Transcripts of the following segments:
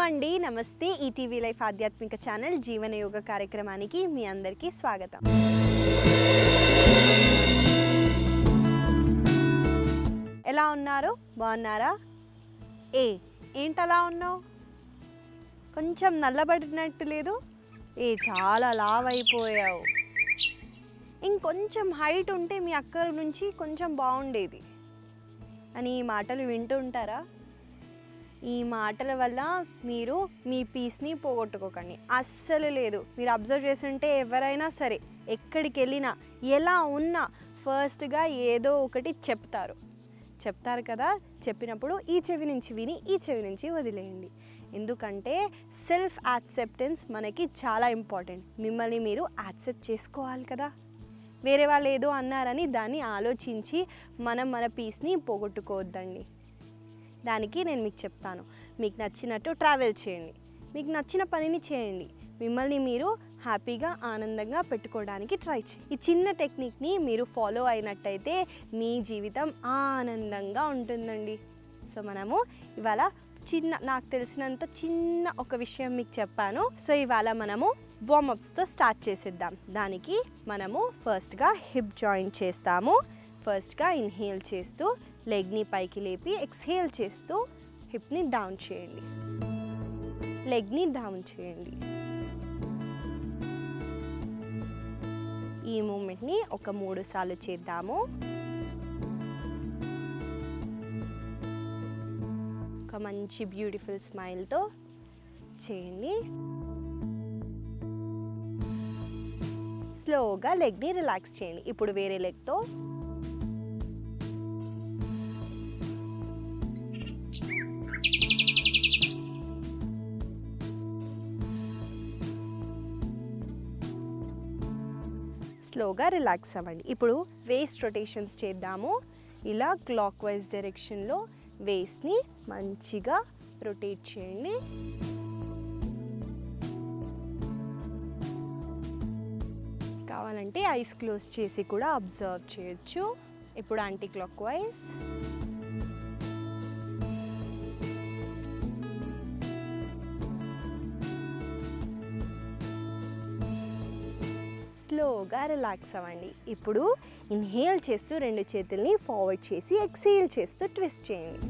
అండి, నమస్తే. ETV life ఆధ్యాత్మిక ఛానల్ జీవన యోగ కార్యక్రమానికి మీ అందరికీ స్వాగతం. ఎలా ఉన్నారు? బాగున్నారా? ఏంటలా ఉన్నావు? కొంచెం నల్లబడినట్టు లేదు? చాలా లావ్ అయిపోయావు. ఇంకొంచెం హైట్ ఉంటే మీ అక్క నుంచి కొంచెం బాగుండేది అని ఈ మాటలు వింటూ ఉంటారా? ఈ మాటల వల్ల మీరు మీ పీస్ని పోగొట్టుకోకండి, అస్సలు లేదు. మీరు అబ్జర్వ్ చేస్తుంటే ఎవరైనా సరే ఎక్కడికి వెళ్ళినా ఎలా ఉన్నా ఫస్ట్గా ఏదో ఒకటి చెప్తారు కదా. చెప్పినప్పుడు ఈ చెవి నుంచి విని ఈ చెవి నుంచి వదిలేయండి. ఎందుకంటే సెల్ఫ్ యాక్సెప్టెన్స్ మనకి చాలా ఇంపార్టెంట్. మిమ్మల్ని మీరు యాక్సెప్ట్ చేసుకోవాలి కదా. వేరే వాళ్ళు ఏదో అన్నారని దాన్ని ఆలోచించి మన పీస్ని పోగొట్టుకోవద్దండి. దానికి నేను మీకు చెప్తాను. మీకు నచ్చినట్టు ట్రావెల్ చేయండి, మీకు నచ్చిన పనిని చేయండి, మిమ్మల్ని మీరు హ్యాపీగా ఆనందంగా పెట్టుకోవడానికి ట్రై చేయండి. ఈ చిన్న టెక్నిక్ని మీరు ఫాలో అయినట్టయితే మీ జీవితం ఆనందంగా ఉంటుందండి. సో మనము ఇవాళ నాకు తెలిసినంత చిన్న ఒక విషయం మీకు చెప్పాను. సో ఇవాళ మనము వార్మప్స్తో స్టార్ట్ చేసేద్దాం. దానికి మనము ఫస్ట్గా హిప్ జాయింట్ చేస్తాము. ఫస్ట్గా ఇన్హేల్ చేస్తూ లెగ్ని పైకి లేపి ఎక్స్హేల్ చేస్తూ హిప్ని డౌన్ చేయండి, లెగ్ని డౌన్ చేయండి. ఈ మూమెంట్ని ఒక 3 సార్లు చేద్దాము. ఒక మంచి బ్యూటిఫుల్ స్మైల్తో చేయండి. స్లోగా లెగ్ని రిలాక్స్ చేయండి. ఇప్పుడు వేరే లెగ్తో స్లోగా రిలాక్స్ అవ్వండి. ఇప్పుడు వేస్ట్ రొటేషన్స్ చేద్దాము. ఇలా క్లాక్ వైజ్ డైరెక్షన్లో వేస్ట్ని మంచిగా రొటేట్ చేయండి. కావాలంటే ఐస్ క్లోజ్ చేసి కూడా అబ్జర్వ్ చేయొచ్చు. ఇప్పుడు యాంటీ క్లాక్ వైజ్ స్లోగా రిలాక్స్ అవ్వండి. ఇప్పుడు ఇన్హేల్ చేస్తూ 2 చేతుల్ని ఫార్వర్డ్ చేసి ఎక్స్హేల్ చేస్తూ ట్విస్ట్ చేయండి.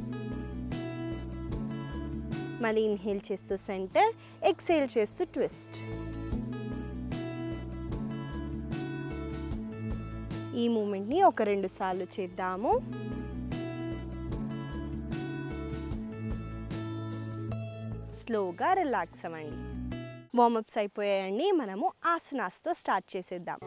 మళ్ళీ ఇన్హేల్ చేస్తూ సెంటర్, ఎక్స్హేల్ చేస్తూ ట్విస్ట్. ఈ మూమెంట్ని ఒక 2 సార్లు చేద్దాము. స్లోగా రిలాక్స్ అవ్వండి. వార్మప్స్ అయిపోయాయండి. మనము ఆసనాస్తో స్టార్ట్ చేసేద్దాం.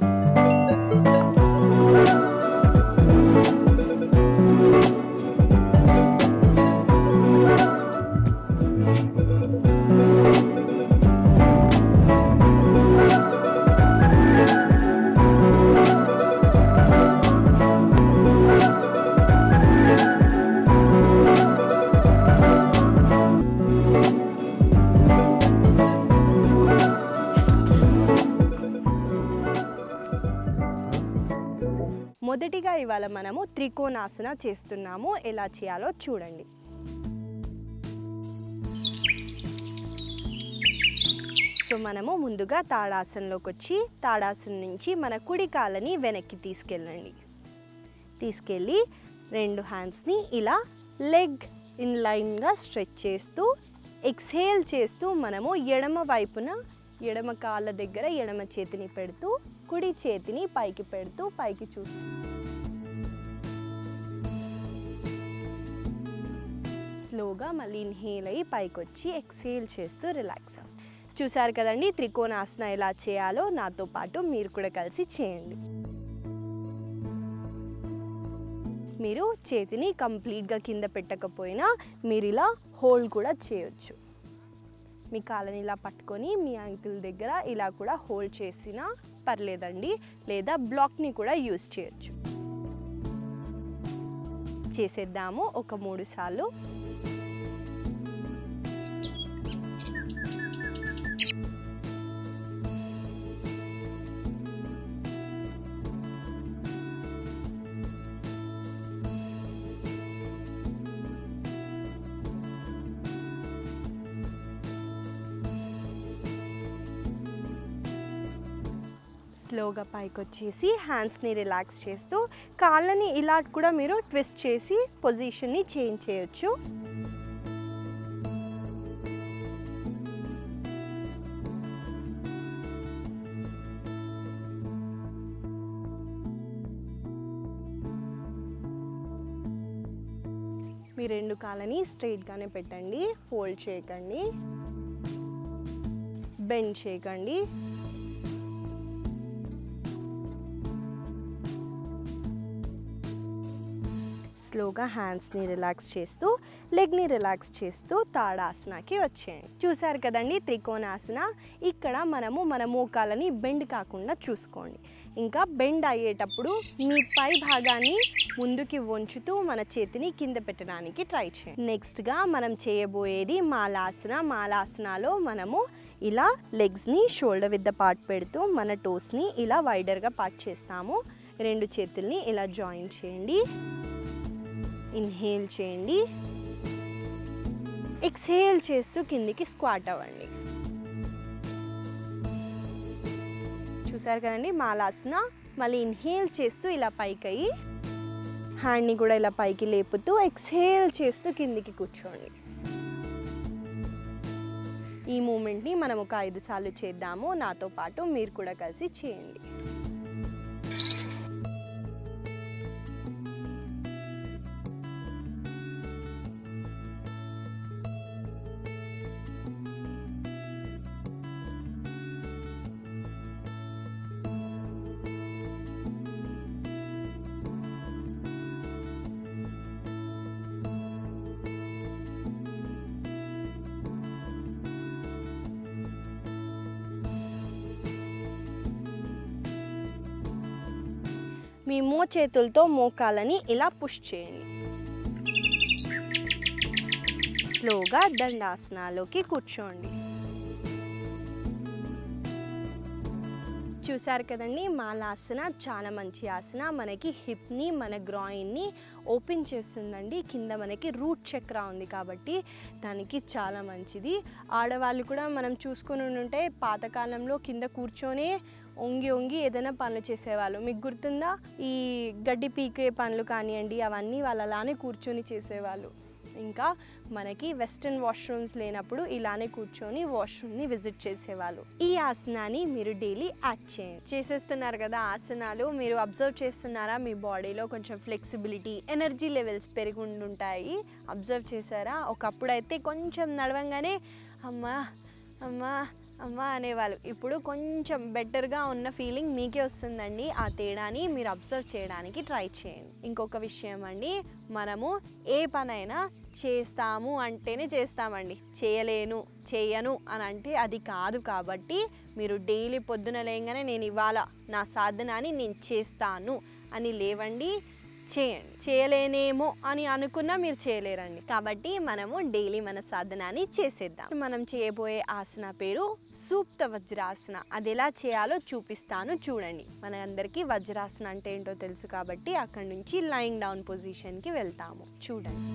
మొదటిగా ఇవాళ మనము త్రికోణాసన చేస్తున్నాము. ఎలా చేయాలో చూడండి. సో మనము ముందుగా తాడాసనలోకి వచ్చి తాడాసన నుంచి మన కుడి కాళ్ళని వెనక్కి తీసుకెళ్ళి 2 హ్యాండ్స్ని ఇలా లెగ్ ఇన్ లైన్గా స్ట్రెచ్ చేస్తూ ఎక్స్హేల్ చేస్తూ మనము ఎడమ వైపున ఎడమ కాళ్ళ దగ్గర ఎడమ చేతిని పెడుతూ కుడి చేతిని పైకి పెడుతూ పైకి చూస్తూ స్లోగా మళ్ళీ ఇన్హేల్ అయ్యి పైకి వచ్చి ఎక్స్హేల్ చేస్తూ రిలాక్స్ అవ్వండి. చూసారు కదండి త్రికోణాసన ఎలా చేయాలో. నాతో పాటు మీరు కూడా కలిసి చేయండి. మీరు చేతిని కంప్లీట్గా కింద పెట్టకపోయినా మీరు ఇలా హోల్డ్ కూడా చేయొచ్చు. మీ కాళ్ళని ఇలా పట్టుకొని మీ యాంకిల్ దగ్గర ఇలా కూడా హోల్డ్ చేసినా పర్లేదండి, లేదా బ్లాక్ని కూడా యూజ్ చేయొచ్చు. చేసేద్దాము ఒక 3 సార్లు. స్లోగా పైకి వచ్చేసి హ్యాండ్స్ని రిలాక్స్ చేస్తూ కాళ్ళని ఇలా కూడా మీరు ట్విస్ట్ చేసి పొజిషన్ని చేంజ్ చేయొచ్చు. మీ రెండు కాళ్ళని స్ట్రైట్గానే పెట్టండి, ఫోల్డ్ చేయకండి, బెండ్ చేయకండి. స్లోగా హ్యాండ్స్ని రిలాక్స్ చేస్తూ లెగ్ని రిలాక్స్ చేస్తూ తాడాసనకి వచ్చేయండి. చూసారు కదండి త్రికోణాసన. ఇక్కడ మనము మన మోకాలని బెండ్ కాకుండా చూసుకోండి. ఇంకా బెండ్ అయ్యేటప్పుడు మీ పై భాగాన్ని ముందుకి వంచుతూ మన చేతిని కింద పెట్టడానికి ట్రై చేయండి. నెక్స్ట్గా మనం చేయబోయేది మాలాసన. మాలాసనలో మనము ఇలా లెగ్స్ని షోల్డర్ విత్ ద పార్ట్ పెడుతూ మన టోస్ని ఇలా వైడర్గా పార్ట్ చేస్తాము. రెండు చేతుల్ని ఇలా జాయిన్ చేయండి. ఇన్హేల్ చేయండి, ఎక్స్హేల్ చేస్తూ కిందికి స్క్వాట్ అవ్వండి. చూసారు కదండి మాలాసన. మళ్ళీ ఇన్హేల్ చేస్తూ ఇలా పైకి అయ్యి హ్యాండ్ని కూడా ఇలా పైకి లేపుతూ ఎక్స్హేల్ చేస్తూ కిందికి కూర్చోండి. ఈ మూమెంట్ని మనం ఒక 5 సార్లు చేద్దాము. నాతో పాటు మీరు కూడా కలిసి చేయండి. మీ చేతులతో మోకాలని ఇలా పుష్ చేయండి. స్లోగా దండాసనాలోకి కూర్చోండి. చూసారు కదండి మాలాసన చాలా మంచి ఆసన. మనకి హిప్ని మన గ్రాయిన్ని ఓపెన్ చేస్తుందండి. కింద మనకి రూట్ చక్ర ఉంది కాబట్టి దానికి చాలా మంచిది. ఆడవాళ్ళు కూడా మనం చూసుకొని ఉంటే పాతకాలంలో కింద కూర్చొని వంగి వంగి ఏదైనా పనులు చేసేవాళ్ళు. మీకు గుర్తుందా? ఈ గడ్డి పీకే పనులు కానివ్వండి, అవన్నీ వాళ్ళు అలానే కూర్చొని చేసేవాళ్ళు. ఇంకా మనకి వెస్ట్రన్ వాష్రూమ్స్ లేనప్పుడు ఇలానే కూర్చొని వాష్రూమ్ని విజిట్ చేసేవాళ్ళు. ఈ ఆసనాన్ని మీరు డైలీ యాక్ట్ చేసేస్తున్నారు కదా. ఆసనాలు మీరు అబ్జర్వ్ చేస్తున్నారా? మీ బాడీలో కొంచెం ఫ్లెక్సిబిలిటీ, ఎనర్జీ లెవెల్స్ పెరిగి ఉంటుంటాయి. అబ్జర్వ్ చేశారా? ఒకప్పుడు అయితే కొంచెం నడవంగానే అమ్మా అమ్మా అమ్మ అనేవాళ్ళు. ఇప్పుడు కొంచెం బెటర్గా ఉన్న ఫీలింగ్ మీకే వస్తుందండి. ఆ తేడాని మీరు అబ్జర్వ్ చేయడానికి ట్రై చేయండి. ఇంకొక విషయం అండి, మనము ఏ పనైనా చేస్తాము అంటేనే చేస్తామండి. చేయను అని అంటే అది కాదు. కాబట్టి మీరు డైలీ పొద్దున లేగానే నేను ఇవాళ నా సాధనాన్ని నేను చేస్తాను అని లేవండి, చేయండి. చేయలేనేమో అని అనుకున్నా మీరు చేయలేరండి. కాబట్టి మనము డైలీ మన సాధనాన్ని చేసేద్దాం. మనం చేయబోయే ఆసన పేరు సూప్త వజ్రాసన. అది ఎలా చేయాలో చూపిస్తాను, చూడండి. మన అందరికీ వజ్రాసన అంటే ఏంటో తెలుసు కాబట్టి అక్కడి నుంచి లయింగ్ డౌన్ పొజిషన్కి వెళ్తాము. చూడండి.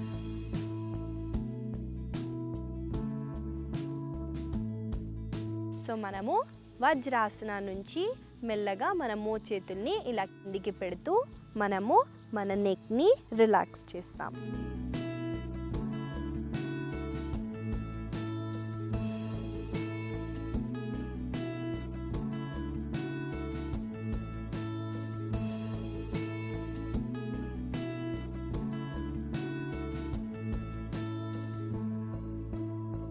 సో మనము వజ్రాసన నుంచి మెల్లగా మన మోచేతుల్ని ఇలా కిందికి పెడుతూ మనము మన నెక్ని రిలాక్స్ చేస్తాం.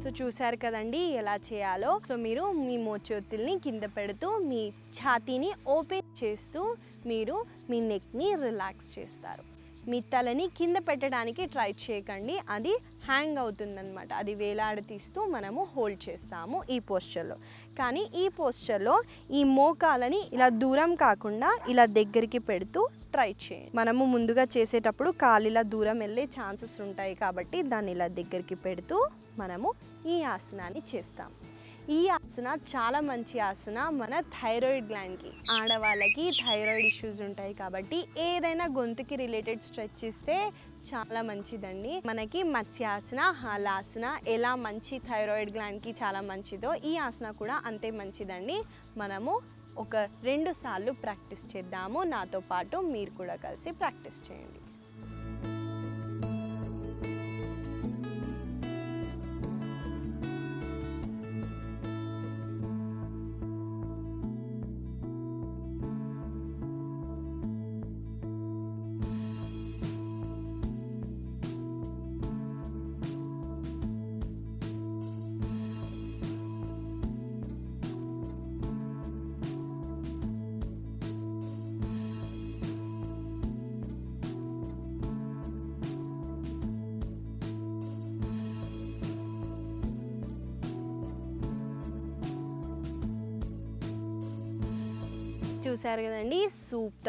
సో చూసారు కదండి ఎలా చేయాలో. సో మీరు మీ మోచేతుల్ని కింద పెడుతూ మీ ఛాతీని ఓపెన్ చేస్తూ మీరు మీ నెక్ని రిలాక్స్ చేస్తారు. మీ తలని కింద పెట్టడానికి ట్రై చేయకండి, అది హ్యాంగ్ అవుతుందన్నమాట. అది వేలాడతీస్తూ మనము హోల్డ్ చేస్తాము ఈ పోస్చర్లో. కానీ ఈ పోస్చర్లో ఈ మోకాలని ఇలా దూరం కాకుండా ఇలా దగ్గరికి పెడుతూ ట్రై చేయండి. మనము ముందుగా చేసేటప్పుడు కాలు ఇలా దూరం వెళ్ళే ఛాన్సెస్ ఉంటాయి కాబట్టి దాన్ని ఇలా దగ్గరికి పెడుతూ మనము ఈ ఆసనాన్ని చేస్తాము. ఈ ఆసన చాలా మంచి ఆసన మన థైరాయిడ్ గ్లాండ్కి. ఆడవాళ్ళకి థైరాయిడ్ ఇష్యూస్ ఉంటాయి కాబట్టి ఏదైనా గొంతుకి రిలేటెడ్ స్ట్రెచ్ ఇస్తే చాలా మంచిదండి. మనకి మత్స్యాసన, హలాసన ఎలా మంచి థైరాయిడ్ గ్లాండ్కి చాలా మంచిదో ఈ ఆసన కూడా అంతే మంచిదండి. మనము ఒక 2 సార్లు ప్రాక్టీస్ చేద్దాము. నాతో పాటు మీరు కూడా కలిసి ప్రాక్టీస్ చేయండి. చూసారు కదండి, సూక్త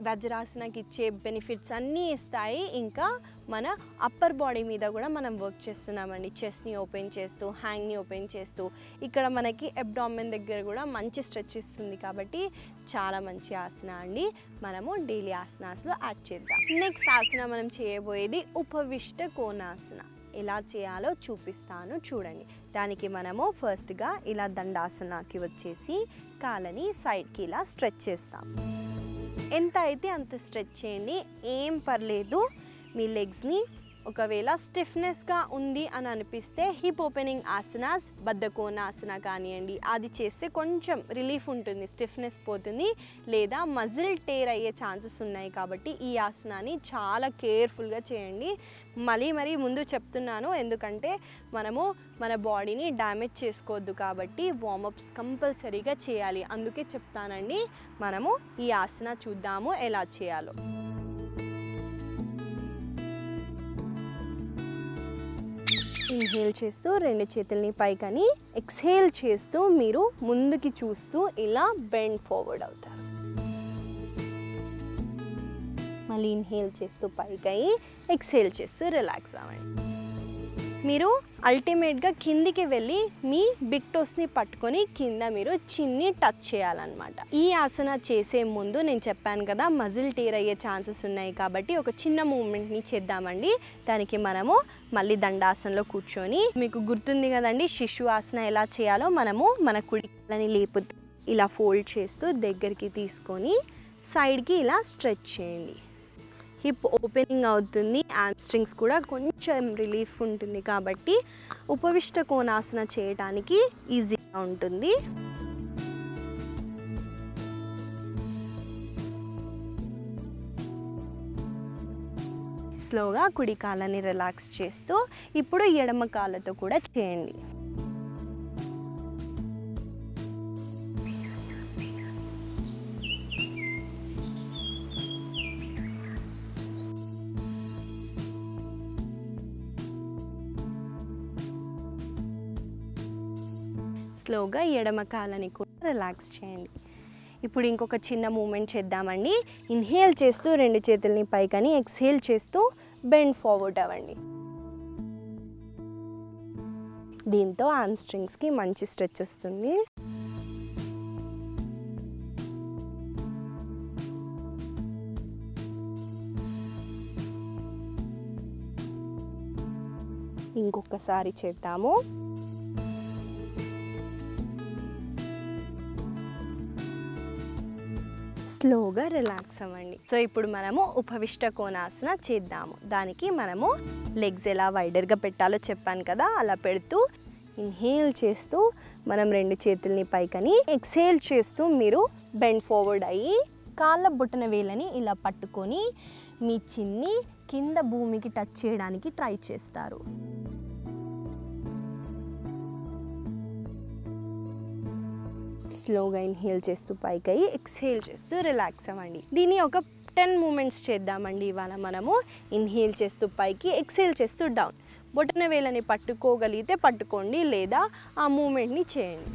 వజ్రాసనకి ఇచ్చే బెనిఫిట్స్ అన్నీ ఇస్తాయి. ఇంకా మన అప్పర్ బాడీ మీద కూడా మనం వర్క్ చేస్తున్నామండి. చెస్ట్ని ఓపెన్ చేస్తూ, హ్యాంగ్ని ఓపెన్ చేస్తూ, ఇక్కడ మనకి అబ్డామిన్ దగ్గర కూడా మంచి స్ట్రెచ్ ఇస్తుంది. కాబట్టి చాలా మంచి ఆసన అండి. మనము డైలీ ఆసనాస్లో యాడ్ చేద్దాం. నెక్స్ట్ ఆసన మనం చేయబోయేది ఉపవిష్ట కోణాసన. ఎలా చేయాలో చూపిస్తాను చూడండి. దానికి మనము ఫస్ట్గా ఇలా దండాసనకి వచ్చేసి కాళ్ళని సైడ్కి ఇలా స్ట్రెచ్ చేస్తాం. ఎంత అయితే అంత స్ట్రెచ్ చేయండి, ఏం పర్లేదు. మీ లెగ్స్ని ఒకవేళ స్టిఫ్నెస్గా ఉంది అని అనిపిస్తే హిప్ ఓపెనింగ్ ఆసనాస్, బద్ధకోణాసన కానివ్వండి, అది చేస్తే కొంచెం రిలీఫ్ ఉంటుంది, స్టిఫ్నెస్ పోతుంది. లేదా మజిల్ టేర్ అయ్యే ఛాన్సెస్ ఉన్నాయి. కాబట్టి ఈ ఆసనాన్ని చాలా కేర్ఫుల్గా చేయండి. మరీ ముందు చెప్తున్నాను, ఎందుకంటే మనము మన బాడీని డ్యామేజ్ చేసుకోవద్దు. కాబట్టి వార్మప్స్ కంపల్సరీగా చేయాలి. అందుకే చెప్తానండి. మనము ఈ ఆసన చూద్దాము ఎలా చేయాలో. ఇన్హేల్ చేస్తూ 2 చేతుల్ని పైకని, ఎక్స్హేల్ చేస్తూ మీరు ముందుకి చూస్తూ ఇలా బెండ్ ఫార్వర్డ్ అవుతారు. మళ్ళీ ఇన్హేల్ చేస్తూ పైకి, ఎక్స్హేల్ చేస్తూ రిలాక్స్ అవ్వండి. మీరు అల్టిమేట్గా కిందికి వెళ్ళి మీ బిగ్ టోస్ని పట్టుకొని కింద మీరు చిన్ని టచ్ చేయాలన్నమాట. ఈ ఆసన చేసే ముందు నేను చెప్పాను కదా, మజిల్ టేర్ అయ్యే ఛాన్సెస్ ఉన్నాయి. కాబట్టి ఒక చిన్న మూమెంట్ని చేద్దామండి. దానికి మనము మళ్ళీ దండాసనలో కూర్చొని, మీకు గుర్తుంది కదండి శిశు ఆసన ఎలా చేయాలో, మనము మన కుడి కాళ్ళని లేపుతూ ఇలా ఫోల్డ్ చేస్తూ దగ్గరికి తీసుకొని సైడ్కి ఇలా స్ట్రెచ్ చేయండి. హిప్ ఓపెనింగ్ అవుతుంది, హ్యామ్స్ట్రింగ్స్ కూడా కొంచెం రిలీఫ్ ఉంటుంది. కాబట్టి ఉపవిష్ట కోణాసన చేయడానికి ఈజీగా ఉంటుంది. స్లోగా కుడి కాళ్ళని రిలాక్స్ చేస్తూ ఇప్పుడు ఎడమ కాళ్ళతో కూడా చేయండి. స్లోగా ఎడమ కాళ్ళని కూడా రిలాక్స్ చేయండి. ఇప్పుడు ఇంకొక చిన్న మూమెంట్ చేద్దామండి. ఇన్హేల్ చేస్తూ 2 చేతుల్ని పైకని, ఎక్స్హేల్ చేస్తూ బెండ్ ఫార్వర్డ్ అవ్వండి. దీంతో హ్యామ్స్ట్రింగ్స్కి మంచి స్ట్రెచ్ వస్తుంది. ఇంకొకసారి చేద్దాము. స్లోగా రిలాక్స్ అవ్వండి. సో ఇప్పుడు మనము ఉపవిష్ట కోణాసన చేద్దాము. దానికి మనము లెగ్స్ ఎలా వైడర్గా పెట్టాలో చెప్పాను కదా, అలా పెడుతూ ఇన్హేల్ చేస్తూ మనం 2 చేతుల్ని పైకని, ఎక్స్హేల్ చేస్తూ మీరు బెండ్ ఫార్వర్డ్ అయ్యి కాళ్ళ బొటన వేలని ఇలా పట్టుకొని మీ చిన్ని కింద భూమికి టచ్ చేయడానికి ట్రై చేస్తారు. స్లోగా ఇన్హేల్ చేస్తూ పైకి, ఎక్స్హేల్ చేస్తూ రిలాక్స్ అవ్వండి. దీన్ని ఒక 10 మూమెంట్స్ చేద్దామండి ఇవాళ మనము. ఇన్హేల్ చేస్తూ పైకి, ఎక్స్హేల్ చేస్తూ డౌన్. బొటన వేలని పట్టుకోగలిగితే పట్టుకోండి, లేదా ఆ మూమెంట్ని చేయండి.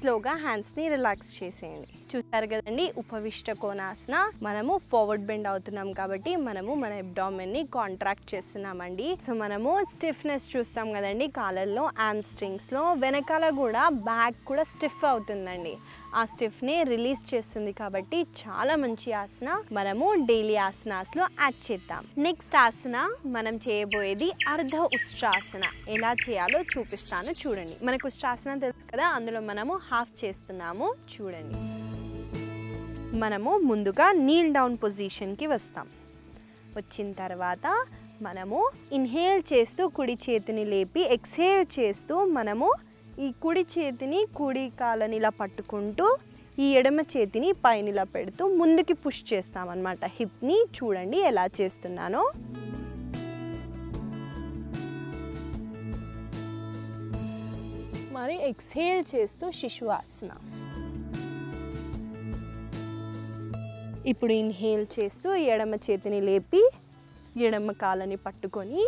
స్లోగా హ్యాండ్స్ని రిలాక్స్ చేసేయండి. చూసారు కదండి, ఉపవిష్ట కోణాసన. మనము ఫార్వర్డ్ బెండ్ అవుతున్నాం కాబట్టి మనము మన అబ్డామెన్ని కాంట్రాక్ట్ చేస్తున్నామండి. సో మనము స్టిఫ్నెస్ చూస్తాం కదండి కాళ్ళల్లో, ఆమ్స్ట్రింగ్స్లో, వెనకాల కూడా బ్యాక్ కూడా స్టిఫ్ అవుతుందండి. ఆ స్టిఫ్ని రిలీజ్ చేస్తుంది కాబట్టి చాలా మంచి ఆసన. మనము డైలీ ఆసనాస్లో యాడ్ చేద్దాం. నెక్స్ట్ ఆసన మనం చేయబోయేది అర్ధ ఉష్ట్రాసన. ఎలా చేయాలో చూపిస్తాను చూడండి. మనకు ఉష్ట్రాసన తెలుసు కదా, అందులో మనము హాఫ్ చేస్తున్నాము చూడండి. మనము ముందుగా నీల్ డౌన్ పొజిషన్కి వస్తాం. వచ్చిన తర్వాత మనము ఇన్హేల్ చేస్తూ కుడి చేతిని లేపి, ఎక్స్హేల్ చేస్తూ మనము ఈ కుడి చేతిని కుడి కాళ్ళని ఇలా పట్టుకుంటూ ఈ ఎడమ చేతిని పైన ఇలా పెడుతూ ముందుకి పుష్ చేస్తామన్నమాట హిప్ని. చూడండి ఎలా చేస్తున్నానో. మరి ఎక్స్హేల్ చేస్తూ శిశువాసన. ఇప్పుడు ఇన్హేల్ చేస్తూ ఎడమ చేతిని లేపి ఎడమ కాళ్ళని పట్టుకొని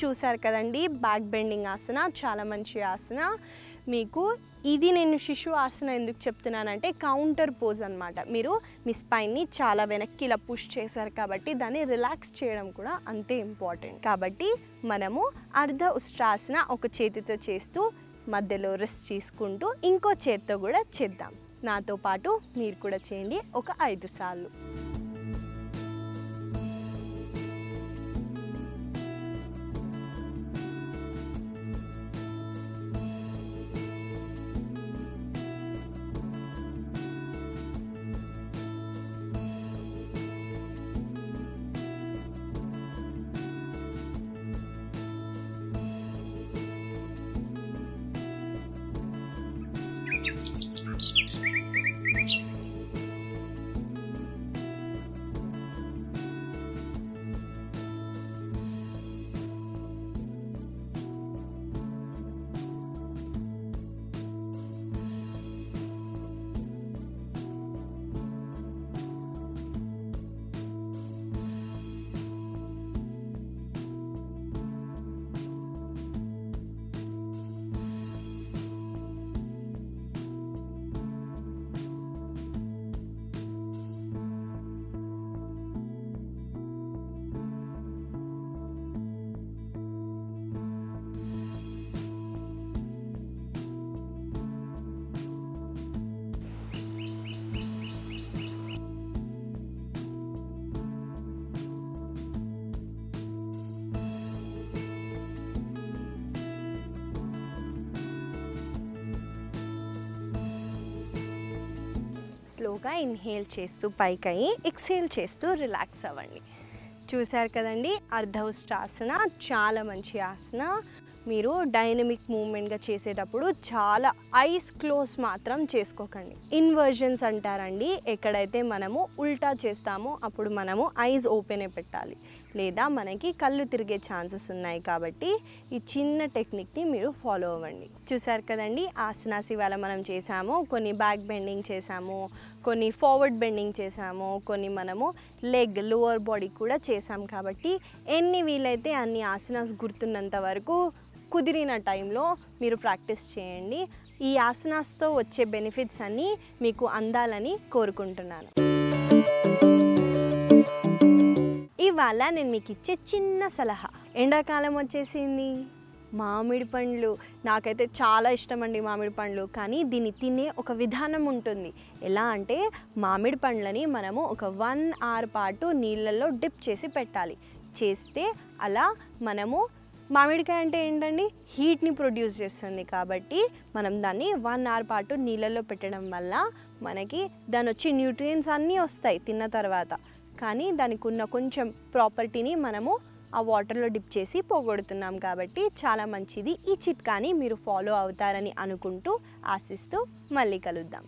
చూసారు కదండి, బ్యాక్ బెండింగ్ ఆసన చాలా మంచి ఆసన. మీకు ఇది నేను శిశు ఆసన ఎందుకు చెప్తున్నానంటే కౌంటర్ పోజ్ అనమాట. మీరు మీ స్పైన్ని చాలా వెనక్కి ఇలా పుష్ చేశారు కాబట్టి దాన్ని రిలాక్స్ చేయడం కూడా అంతే ఇంపార్టెంట్. కాబట్టి మనము అర్ధ ఉష్ట్రాసన ఒక చేతితో చేస్తూ మధ్యలో రెస్ట్ తీసుకుంటూ ఇంకో చేతితో కూడా చేద్దాం. నాతో పాటు మీరు కూడా చేయండి ఒక 5 సార్లు. స్లోగా ఇన్హేల్ చేస్తూ పైకి, ఎక్స్హేల్ చేస్తూ రిలాక్స్ అవ్వండి. చూశారు కదండి, అర్ధ ఉష్ట్రాసన చాలా మంచి ఆసన. మీరు డైనమిక్ మూమెంట్గా చేసేటప్పుడు చాలా ఐస్ క్లోజ్ మాత్రం చేసుకోకండి. ఇన్వర్జన్స్ అంటారండి, ఎక్కడైతే మనము ఉల్టా చేస్తామో అప్పుడు మనము ఐస్ ఓపెనే పెట్టాలి, లేదా మనకి కళ్ళు తిరిగే ఛాన్సెస్ ఉన్నాయి. కాబట్టి ఈ చిన్న టెక్నిక్ని మీరు ఫాలో అవ్వండి. చూసారు కదండి, ఆసనాస్ ఇవాళ మనం చేసాము. కొన్ని బ్యాక్ బెండింగ్ చేసాము, కొన్ని ఫార్వర్డ్ బెండింగ్ చేసాము, కొన్ని మనము లెగ్ లోవర్ బాడీ కూడా చేసాం. కాబట్టి ఎన్ని వీలైతే అన్ని ఆసనాస్ గుర్తున్నంత వరకు కుదిరిన టైంలో మీరు ప్రాక్టీస్ చేయండి. ఈ ఆసనాస్తో వచ్చే బెనిఫిట్స్ అన్నీ మీకు అందాలని కోరుకుంటున్నాను. ఇవాళ నేను మీకు ఇచ్చే చిన్న సలహా, ఎండాకాలం వచ్చేసింది, మామిడి పండ్లు నాకైతే చాలా ఇష్టం అండి మామిడి పండ్లు. కానీ దీన్ని తినే ఒక విధానం ఉంటుంది. ఎలా అంటే మామిడి పండ్లని మనము ఒక 1 hour పాటు నీళ్ళల్లో డిప్ చేసి పెట్టాలి. చేస్తే అలా మనము మామిడికాయ అంటే ఏంటండి, హీట్ని ప్రొడ్యూస్ చేస్తుంది. కాబట్టి మనం దాన్ని 1 hour పాటు నీళ్ళల్లో పెట్టడం వల్ల మనకి దాని వచ్చి న్యూట్రియంట్స్ అన్నీ వస్తాయి తిన్న తర్వాత. కానీ దానికి ఉన్న కొంచెం ప్రాపర్టీని మనము ఆ వాటర్లో డిప్ చేసి పోగొడుతున్నాం. కాబట్టి చాలా మంచిది. ఈ చిట్కాని మీరు ఫాలో అవుతారని అనుకుంటూ ఆశిస్తూ మళ్ళీ కలుద్దాం.